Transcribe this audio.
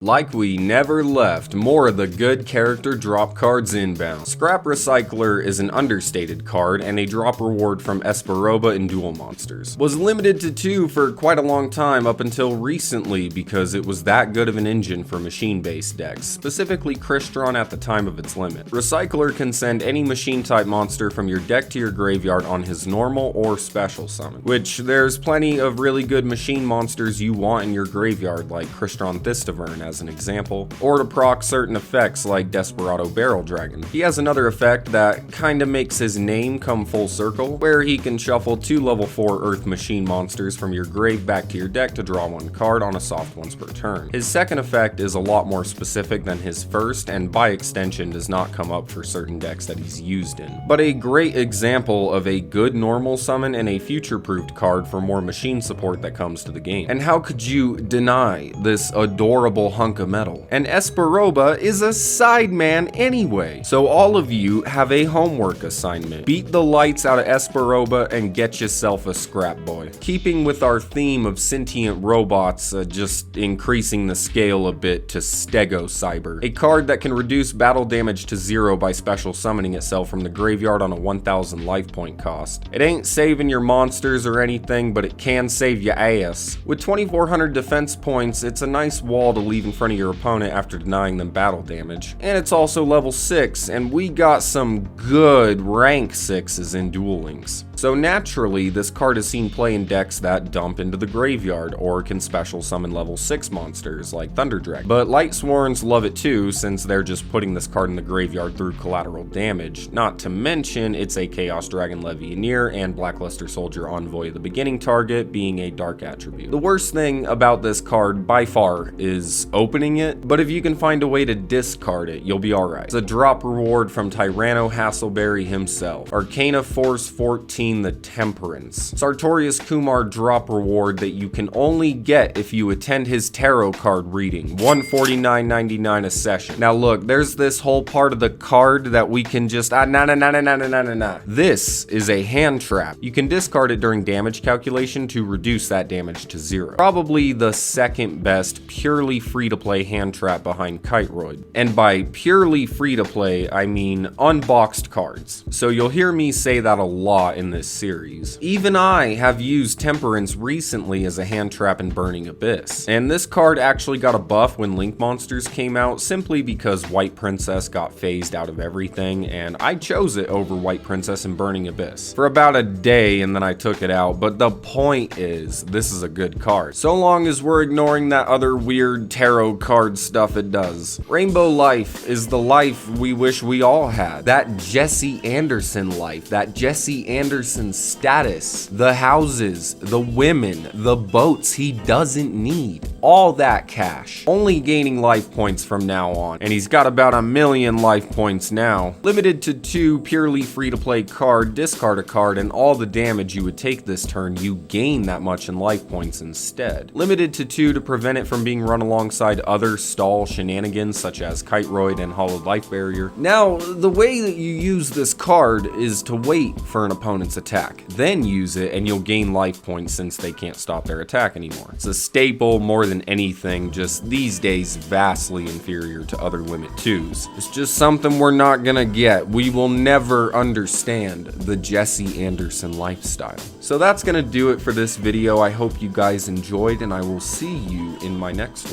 Like we never left, more of the good character drop cards inbound. Scrap Recycler is an understated card and a drop reward from Esperoba in Duel Monsters. Was limited to 2 for quite a long time up until recently because it was that good of an engine for machine-based decks, specifically Crystron at the time of its limit. Recycler can send any machine-type monster from your deck to your graveyard on his normal or special summon, which there's plenty of really good machine monsters you want in your graveyard like Crystron Thistavern as an example, or to proc certain effects like Desperado Barrel Dragon. He has another effect that kinda makes his name come full circle, where he can shuffle 2 level 4 Earth Machine monsters from your grave back to your deck to draw 1 card on a soft once per turn. His second effect is a lot more specific than his first, and by extension does not come up for certain decks that he's used in. But a great example of a good normal summon and a future-proofed card for more machine support that comes to the game. And how could you deny this adorable hunk of metal? And Esperoba is a sideman anyway. So all of you have a homework assignment. Beat the lights out of Esperoba and get yourself a scrap boy. Keeping with our theme of sentient robots, just increasing the scale a bit to Stego Cyber, a card that can reduce battle damage to 0 by special summoning itself from the graveyard on a 1000 life point cost. It ain't saving your monsters or anything, but it can save your ass. With 2400 defense points, it's a nice wall to leave in front of your opponent after denying them battle damage. And it's also level 6, and we got some good rank 6s in Duel Links. So naturally, this card is seen play in decks that dump into the graveyard, or can special summon level 6 monsters like Thunder Dragon. But Light Sworns love it too, since they're just putting this card in the graveyard through collateral damage. Not to mention, it's a Chaos Dragon Legionnaire and Blackluster Soldier Envoy at the beginning target, being a dark attribute. The worst thing about this card, by far, is opening it, but if you can find a way to discard it, you'll be alright. It's a drop reward from Tyranno Hassleberry himself. Arcana Force 14, the Temperance. Sartorius Kumar drop reward that you can only get if you attend his tarot card reading. $149.99 a session. Now look, there's this whole part of the card that we can just This is a hand trap. You can discard it during damage calculation to reduce that damage to 0. Probably the second best purely free-to-play hand trap behind Type.Raw. And by purely free-to-play, I mean unboxed cards. So you'll hear me say that a lot in this series. Even I have used Temperance recently as a hand trap in Burning Abyss. And this card actually got a buff when Link Monsters came out, simply because White Princess got phased out of everything, and I chose it over White Princess in Burning Abyss for about a day, and then I took it out. But the point is, this is a good card. So long as we're ignoring that other weird tarot card stuff it does. Rainbow Life is the life we wish we all had. That Jesse Anderson life, that Jesse Anderson status, the houses, the women, the boats he doesn't need. All that cash. Only gaining life points from now on. And he's got about 1 million life points now. Limited to 2 purely free-to-play card, discard a card, and all the damage you would take this turn, you gain that much in life points instead. Limited to 2 to prevent it from being run alongside other stall shenanigans such as Kiteroid and Hollowed Life Barrier. Now, the way that you use this card is to wait for an opponent's attack, then use it and you'll gain life points since they can't stop their attack anymore. It's a staple more than anything, just these days vastly inferior to other limit 2s. It's just something we're not gonna get. We will never understand the Jesse Anderson lifestyle. So that's gonna do it for this video. I hope you guys enjoyed, and I will see you in my next one.